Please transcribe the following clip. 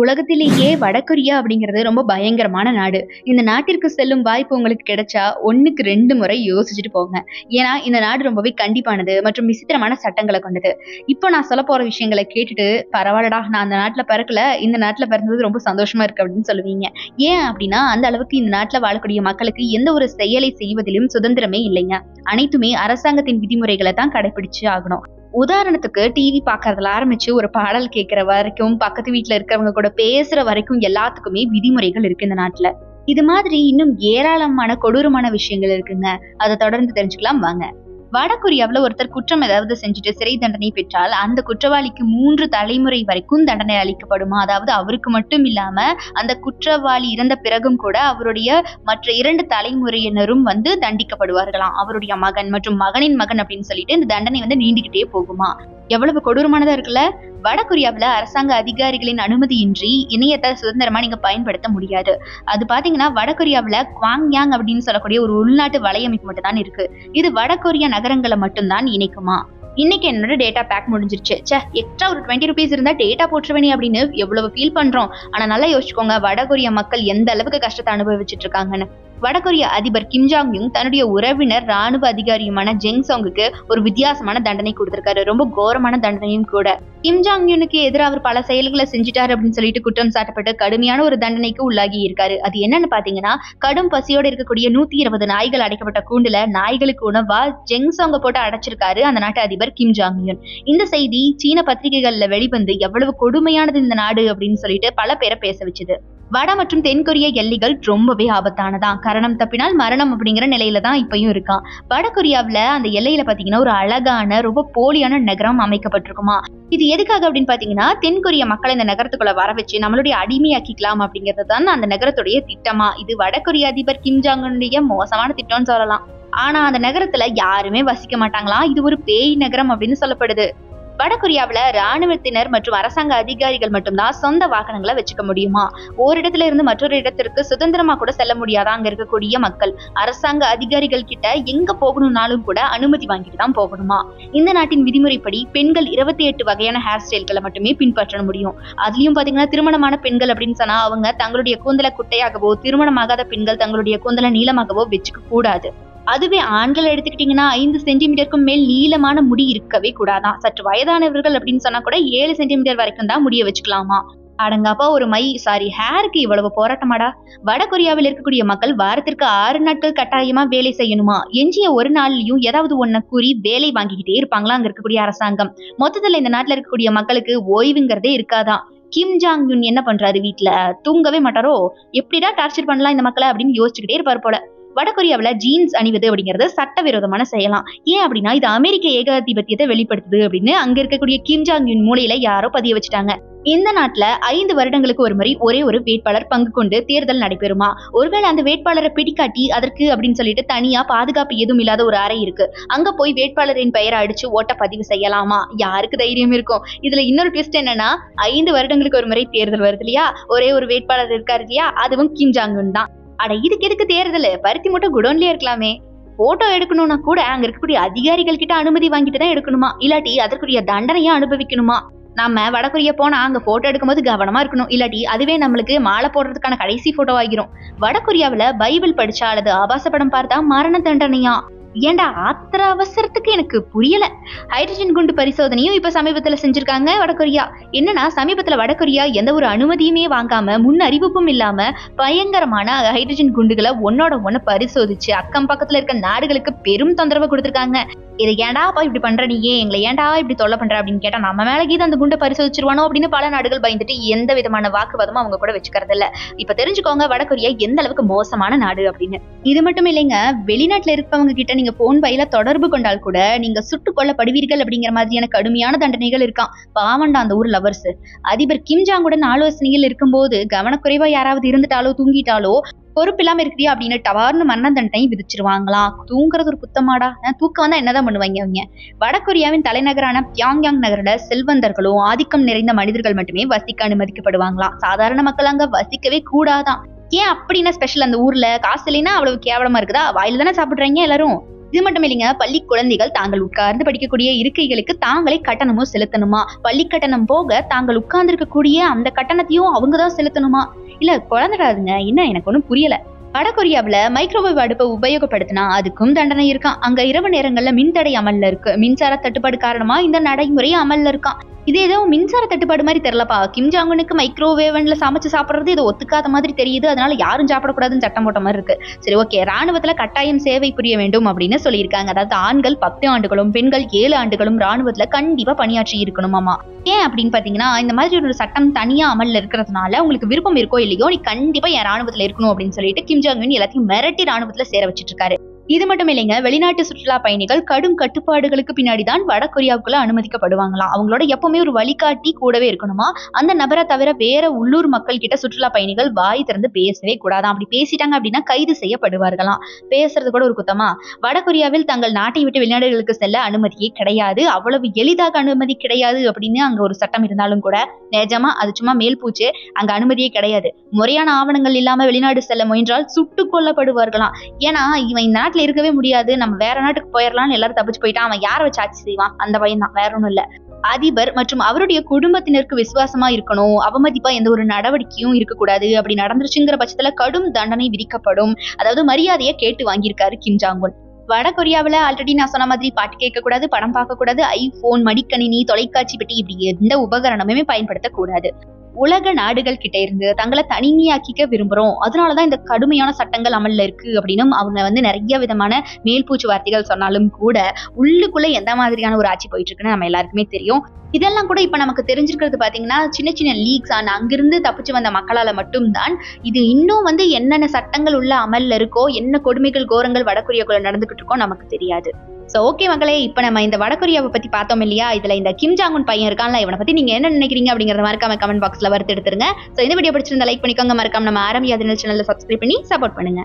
உலகத்திலேயே வடகொரியா அப்படிங்கிறது ரொம்ப பயங்கரமான நாடு. இந்த நாட்டிற்கு செல்லும் வாய்ப்பு உங்களுக்கு கிடைச்சா 1க்கு 2 முறை யோசிச்சுட்டு போங்க. ஏன்னா இந்த நாடு ரொம்பவே கண்டிப்பானது மற்றும் விசித்திரமான சட்டங்களை கொண்டது. இப்போ நான் சொல்ல போற விஷயங்களை கேட்டுட்டு பரவாயில்லடா நான் அந்த நாட்டுல பிறக்கல, இந்த நாட்டுல பிறந்தது ரொம்ப சந்தோஷமா இருக்கு அப்படின்னு சொல்லுவீங்க. ஏன் அப்படின்னா அந்த அளவுக்கு இந்த நாட்டுல வாழக்கூடிய மக்களுக்கு எந்த ஒரு செயலை செய்வதிலும் சுதந்திரமே இல்லைங்க. அனைத்துமே அரசாங்கத்தின் விதிமுறைகளை தான் கடைபிடிச்சு ஆகணும். உதாரணத்துக்கு டிவி பாக்குறதுல ஆரம்பிச்சு ஒரு பாடல் கேட்கிற வரைக்கும், பக்கத்து வீட்டுல இருக்கிறவங்க கூட பேசுற வரைக்கும் எல்லாத்துக்குமே விதிமுறைகள் இருக்கு இந்த நாட்டுல. இது மாதிரி இன்னும் ஏராளமான கொடூரமான விஷயங்கள் இருக்குங்க. அதை தொடர்ந்து தெரிஞ்சுக்கலாம் வாங்க. வடகொரியாவுல ஒருத்தர் குற்றம் ஏதாவது செஞ்சுட்டு சிறை தண்டனை பெற்றால் அந்த குற்றவாளிக்கு 3 தலைமுறை வரைக்கும் தண்டனை அளிக்கப்படுமா. அதாவது அவருக்கு மட்டும் இல்லாம அந்த குற்றவாளி இறந்த பிறகும் கூட அவருடைய மற்ற 2 தலைமுறையினரும் தண்டிக்கப்படுவார்களாம். அவருடைய மகன் மற்றும் மகனின் மகன் அப்படின்னு சொல்லிட்டு இந்த தண்டனை நீண்டுகிட்டே போகுமா. எவ்வளவு கொடூரமானதா இருக்குல்ல. வடகொரியாவுல அரசாங்க அதிகாரிகளின் அனுமதியின்றி இணையத்தை சுதந்திரமா நீங்க பயன்படுத்த முடியாது. அது பாத்தீங்கன்னா வடகொரியாவுல குவாங்யாங் அப்படின்னு சொல்லக்கூடிய ஒரு உள்நாட்டு வலையமைப்பு மட்டும் தான் இருக்கு. இது வடகொரியா நகரங்களை மட்டும்தான் இணைக்குமா. இன்னைக்கு என்னோட டேட்டா பேக் முடிஞ்சிருச்சு. எக்ஸ்ட்ரா ஒரு 20 ரூபீஸ் இருந்தா டேட்டா போட்டுருவேனே அப்படின்னு எவ்வளவு ஃபீல் பண்றோம். ஆனா நல்லா யோசிச்சுக்கோங்க, வடகொரியா மக்கள் எந்த அளவுக்கு கஷ்டத்தை அனுபவிச்சுட்டு இருக்காங்கன்னு. வடகொரிய அதிபர் கிம் ஜாங் யுங் தன்னுடைய உறவினர் ராணுவ அதிகாரியுமான ஜெங் சாங்குக்கு ஒரு வித்தியாசமான தண்டனை கொடுத்திருக்காரு. ரொம்ப கோரமான தண்டனையும் கூட. கிம் ஜாங் யுனுக்கு எதிராக அவர் பல செயல்களை செஞ்சுட்டாரு அப்படின்னு சொல்லிட்டு குற்றம் சாட்டப்பட்டு கடுமையான ஒரு தண்டனைக்கு உள்ளாகி இருக்காரு. அது என்னன்னு பாத்தீங்கன்னா, கடும் பசியோடு இருக்கக்கூடிய 120 நாய்கள் அடைக்கப்பட்ட கூண்டுல நாய்களுக்கு உணவா ஜெங் சாங்க போட்டு அடைச்சிருக்காரு அந்த நாட்டு அதிபர் கிம் ஜாங் யுன். இந்த செய்தி சீன பத்திரிகைகள்ல வெளிவந்து எவ்வளவு கொடுமையானது இந்த நாடு அப்படின்னு சொல்லிட்டு பல பேரை பேச வச்சுது. வட மற்றும் தென்கொரிய எல்லைகள் ரொம்பவே ஆபத்தானதான். கரணம் தப்பினால் மரணம் அப்படிங்கிற நிலையில தான் இப்பயும் இருக்கான். வடகொரியாவுல அந்த எல்லையில பாத்தீங்கன்னா ஒரு அழகான ரொம்ப போலியான நகரம் அமைக்கப்பட்டிருக்குமா. இது எதுக்காக அப்படின்னு பாத்தீங்கன்னா, தென்கொரிய மக்களை இந்த நகரத்துக்குள்ள வர வச்சு நம்மளுடைய அடிமையாக்கிக்கலாம் அப்படிங்கிறது தான் அந்த நகரத்துடைய திட்டமா. இது வடகொரிய அதிபர் கிம் ஜாங் உன்னுடைய மோசமான திட்டம்னு சொல்லலாம். ஆனா அந்த நகரத்துல யாருமே வசிக்க மாட்டாங்களாம். இது ஒரு பேய் நகரம் அப்படின்னு சொல்லப்படுது. வடகொரியாவுல ராணுவத்தினர் மற்றும் அரசாங்க அதிகாரிகள் மட்டும்தான் சொந்த வாகனங்களை வச்சுக்க முடியுமா. ஒரு இடத்துல இருந்து மற்றொரு இடத்திற்கு சுதந்திரமா கூட செல்ல முடியாதா அங்க இருக்கக்கூடிய மக்கள். அரசாங்க அதிகாரிகள் கிட்ட எங்க போகணும்னாலும் கூட அனுமதி வாங்கிட்டு தான் போகணுமா. இந்த நாட்டின் விதிமுறைப்படி பெண்கள் 28 வகையான ஹேர் ஸ்டைல்களை மட்டுமே பின்பற்ற முடியும். அதுலயும் பாத்தீங்கன்னா திருமணமான பெண்கள் அப்படின்னு சொன்னா அவங்க தங்களுடைய கூந்தலை குட்டையாகவோ, திருமணமாகாத பெண்கள் தங்களுடைய கூந்தலை நீளமாகவோ வச்சுக்க கூடாது. அதுவே ஆண்கள் எடுத்துக்கிட்டீங்கன்னா 5 சென்டிமீட்டருக்கும் மேல் நீளமான முடி இருக்கவே கூடாதான். சற்று வயதானவர்கள் அப்படின்னு சொன்னா கூட 7 சென்டிமீட்டர் வரைக்கும் தான் முடிய வச்சுக்கலாமா. அடங்காப்பா ஒரு ஹேருக்கு இவ்வளவு போராட்டமாடா. வடகொரியாவில் இருக்கக்கூடிய மக்கள் வாரத்திற்கு 6 நாட்கள் கட்டாயமா வேலை செய்யணுமா. எஞ்சிய ஒரு நாள்லயும் ஏதாவது ஒன்ன கூறி வேலை வாங்கிக்கிட்டே இருப்பாங்களா அங்க இருக்கக்கூடிய அரசாங்கம். மொத்தத்துல இந்த நாட்டுல இருக்கக்கூடிய மக்களுக்கு ஓய்வுங்கிறதே இருக்காதான். கிம் ஜாங் யுன் என்ன பண்றாரு, வீட்டுல தூங்கவே மாட்டாரோ. எப்படிடா டார்ச்சர் பண்ணலாம் இந்த மக்களை அப்படின்னு யோசிச்சுக்கிட்டே இருப்பாரு போல. வடகொரியாவுல ஜீன்ஸ் அணிவது அப்படிங்கிறது சட்டவிரோதமான செயலாம். ஏன் அப்படின்னா இது அமெரிக்க ஏகாதிபத்தியத்தை வெளிப்படுத்துது அப்படின்னு அங்க இருக்கக்கூடிய கிம் ஜாங் யுன் மூலையில யாரோ பதிய வச்சுட்டாங்க. இந்த நாட்டுல 5 வருடங்களுக்கு ஒரு முறை ஒரே ஒரு வேட்பாளர் பங்கு கொண்டு தேர்தல் நடைபெறுமா. ஒருவேளை அந்த வேட்பாளரை பிடிக்காட்டி அதற்கு அப்படின்னு சொல்லிட்டு தனியா பாதுகாப்பு எதுவும் இல்லாத ஒரு அறை இருக்கு. அங்க போய் வேட்பாளரின் பெயரை அடிச்சு ஓட்ட பதிவு செய்யலாமா. யாருக்கு தைரியம் இருக்கும். இதுல இன்னொரு ட்விஸ்ட் என்னன்னா, 5 வருடங்களுக்கு ஒரு முறை தேர்தல் வருது இல்லையா, ஒரே ஒரு வேட்பாளர் இருக்காரு இல்லையா, அதுவும் கிம் ஜாங் யுன் தான். அட இதுக்கு எதுக்கு தேர்தல், பருத்தி மட்டும் குடோன்லயே இருக்கலாமே. போட்டோ எடுக்கணும்னா கூட அங்க இருக்கக்கூடிய அதிகாரிகள் கிட்ட அனுமதி வாங்கிட்டு தான் எடுக்கணுமா, இல்லாட்டி அதற்குரிய தண்டனையா அனுபவிக்கணுமா. நம்ம வடகொரியா போனா அங்க போட்டோ எடுக்கும்போது கவனமா இருக்கணும், இல்லாட்டி அதுவே நம்மளுக்கு மாலை போடுறதுக்கான கடைசி போட்டோ ஆகிரும். வடகொரியாவுல பைபிள் படிச்சா அல்லது ஆபாச படம் பார்த்தா மரண தண்டனையா. ஏண்டா ஆத்திர அவசரத்துக்கு எனக்கு புரியல. ஹைட்ரஜன் குண்டு பரிசோதனையும் இப்ப சமீபத்துல செஞ்சிருக்காங்க வடகொரியா. என்னன்னா சமீபத்துல வடகொரியா எந்த ஒரு அனுமதியுமே வாங்காம, முன் அறிவிப்பும் இல்லாம பயங்கரமான ஹைட்ரஜன் குண்டுகளை ஒன்னோட ஒண்ணு பரிசோதிச்சு அக்கம் பக்கத்துல இருக்க நாடுகளுக்கு பெரும் தொந்தரவு கொடுத்திருக்காங்க. இதை ஏண்டாப்பா இப்படி பண்ற, நீயே எங்களை ஏண்டா இப்படி தொல்லை பண்ற அப்படின்னு கேட்டா நம்ம மேல கீது அந்த குண்டை பரிசோதிச்சிருவானோ அப்படின்னு பல நாடுகள் பயந்துட்டு எந்த விதமான வாக்குவாதமும் அவங்க கூட வச்சுக்கிறது இல்ல. இப்ப தெரிஞ்சுக்கோங்க வடகொரியா எந்த அளவுக்கு மோசமான நாடு அப்படின்னு. இது மட்டும் இல்லைங்க, வெளிநாட்டுல இருக்கவங்க கிட்ட நீங்க போன் பையில தொடர்பு கொண்டால் கூட நீங்க சுட்டுக் கொல்லப்படுவீர்கள் அப்படிங்கிற மாதிரியான கடுமையான தண்டனைகள் இருக்கான். பாவண்டா அந்த ஊர் லவர்ஸ். அதிபர் கிம் ஜாங்குடன் ஆலோசனையில் இருக்கும்போது கவனக்குறைவா யாராவது இருந்துட்டாலோ தூங்கிட்டாலோ பொறுப்பில்லாம இருக்கிறியா அப்படின்னு டவார்னு மரண தண்டனை விதிச்சிருவாங்களாம். தூங்குறது ஒரு குத்தமாடா. தூக்கம் வந்தா என்னதான் பண்ணுவாங்க அவங்க. வடகொரியாவின் தலைநகரான பியாங்யாங் நகரோட செல்வந்தர்களும் ஆதிக்கம் நிறைந்த மனிதர்கள் மட்டுமே வசிக்க அனுமதிக்கப்படுவாங்களாம். சாதாரண மக்கள் அங்க வசிக்கவே கூடாதான். ஏன் அப்படின்னா ஸ்பெஷல் அந்த ஊர்ல காசு இல்லைன்னா அவ்வளவு கேவலமா இருக்குதா. வாயில தானே சாப்பிடுறாங்க எல்லாரும். இது மட்டும் இல்லைங்க, பள்ளி குழந்தைகள் தாங்கள் உட்கார்ந்து படிக்கக்கூடிய இருக்கைகளுக்கு தாங்களே கட்டணமும் செலுத்தணுமா. பள்ளி கட்டணம் போக தாங்கள் உட்கார்ந்து இருக்கக்கூடிய அந்த கட்டணத்தையும் அவங்கதான் செலுத்தணுமா. இல்ல குழந்தைடாதுங்க, என்ன எனக்கு ஒண்ணும் புரியல. வடகொரியாவுல மைக்ரோவேவ் அடுப்பை உபயோகப்படுத்தினா அதுக்கும் தண்டனை இருக்கான். அங்க இரவு நேரங்கள்ல மின்தடை அமல்ல இருக்கு. மின்சார தட்டுப்பாடு காரணமா இந்த நடைமுறை அமல்ல இருக்கான். இது ஏதோ மின்சார தட்டுப்பாடு மாதிரி தெரியலப்பா. கிம் ஜாங் உனுக்கு மைக்ரோவேவ்ல சமைச்சு சாப்பிடுறது இது ஒத்துக்காத மாதிரி தெரியுது. அதனால யாரும் சாப்பிடக்கூடாதுன்னு சட்டம் போட்ட மாதிரி இருக்கு. சரி, ஓகே. ராணுவத்துல கட்டாயம் சேவை புரிய வேண்டும் அப்படின்னு சொல்லியிருக்காங்க. அதாவது ஆண்கள் 10 ஆண்டுகளும் பெண்கள் 7 ஆண்டுகளும் ராணுவத்துல கண்டிப்பா பணியாற்றி இருக்கணுமாமா. ஏன் அப்படின்னு பாத்தீங்கன்னா, இந்த மாதிரி ஒரு சட்டம் தனியா அமல்ல இருக்கிறதுனால உங்களுக்கு விருப்பம் இருக்கோ இல்லையோ நீ கண்டிப்பா என் ராணுவத்துல இருக்கணும் அப்படின்னு சொல்லிட்டு கிம் ஜாங் உன் எல்லாத்தையும் மிரட்டி ராணுவத்துல சேர வச்சிட்டு இருக்காரு. இது மட்டும் இல்லைங்க, வெளிநாட்டு சுற்றுலா பயணிகள் கடும் கட்டுப்பாடுகளுக்கு பின்னாடிதான் வடகொரியாவுக்குள்ள அனுமதிக்கப்படுவாங்களாம். அவங்களோட எப்பவுமே ஒரு வழிகாட்டி கூடவே இருக்கணுமா. அந்த நபரை தவிர வேற உள்ளூர் மக்கள் கிட்ட சுற்றுலா பயணிகள் வாய் திறந்து பேசவே கூடாதான். அப்படி பேசிட்டாங்க அப்படின்னா கைது செய்யப்படுவார்களாம். பேசுறது கூட ஒரு குத்தமா. வடகொரியாவில் தங்கள் நாட்டை விட்டு வெளிநாடுகளுக்கு செல்ல அனுமதியே கிடையாது. அவ்வளவு எளிதாக அனுமதி கிடையாது அப்படின்னு அங்க ஒரு சட்டம் இருந்தாலும் கூட நிஜமா அது சும்மா மேல் பூச்சு. அங்க அனுமதியே கிடையாது. முறையான ஆவணங்கள் இல்லாம வெளிநாடு செல்ல முயன்றால் சுட்டுக் கொல்லப்படுவார்களாம். ஏன்னா இவன் இந்த நாட்டுல இருக்கவே முடியாது, நம்ம வேற நாட்டுக்கு போயிடலாம்னு எல்லாரும் தப்பிச்சு போயிட்டான். அவன் யாரை வச்சு ஆட்சி செய்வான்? அந்த பையன் தான், வேற ஒண்ணும் இல்ல. அதிபர் மற்றும் அவருடைய குடும்பத்தினருக்கு விசுவாசமா இருக்கணும். அவமதிப்பா எந்த ஒரு நடவடிக்கையும் இருக்கக்கூடாது. அப்படி நடந்துருச்சுங்கிற பட்சத்துல கடும் தண்டனை விதிக்கப்படும். அதாவது மரியாதையை கேட்டு வாங்கியிருக்காரு கிம் ஜாங் உன். வடகொரியாவுல ஆல்ரெடி நான் சொன்ன மாதிரி பாட்டு கேட்கக்கூடாது, படம் பார்க்கக்கூடாது, ஐபோன், மடிக்கணினி, தொலைக்காட்சி பெட்டி இப்படி எந்த உபகரணமுமே பயன்படுத்தக்கூடாது. உலக நாடுகள் கிட்ட இருந்து தங்களை தனிமையாக்கிக்க விரும்புறோம், அதனாலதான் இந்த கடுமையான சட்டங்கள் அமல்ல இருக்கு அப்படின்னு அவங்க நிறைய விதமான மேல்பூச்சு வார்த்தைகள் சொன்னாலும் கூட உள்ளுக்குள்ள எந்த மாதிரியான ஒரு ஆட்சி போயிட்டு இருக்குன்னு நம்ம எல்லாருக்குமே தெரியும். இதெல்லாம் கூட இப்ப நமக்கு தெரிஞ்சிருக்கிறது பாத்தீங்கன்னா சின்ன சின்ன லீக்ஸ் ஆன அங்கிருந்து தப்பிச்சு வந்த மக்களால மட்டும்தான். இது இன்னும் என்னென்ன சட்டங்கள் உள்ள அமல்ல இருக்கோ, என்ன கொடுமைகள் கோரங்கள் வடகொரியாக்குள்ள நடந்துகிட்டு இருக்கோ நமக்கு தெரியாது. சோ ஓகே மக்களே, இப்ப நம்ம இந்த வடகொரியாவை பத்தி பார்த்தோம் இல்லையா. இதுல இந்த கிம் ஜாங் உன் பையன் இருக்கான்ல, இவனை பத்தி நீங்க என்ன நினைக்கிறீங்க அப்படிங்கறத மறக்காம கமெண்ட் பாக்ஸ்ல வறுத்து எடுத்துருங்க. சோ இந்த வீடியோ பிடிச்சிருந்தா லைக் பண்ணிக்கோங்க. மறக்காம நம்ம ஆரம்பியாத சேனல்ல சப்ஸ்கிரைப் பண்ணி சப்போர்ட் பண்ணுங்க.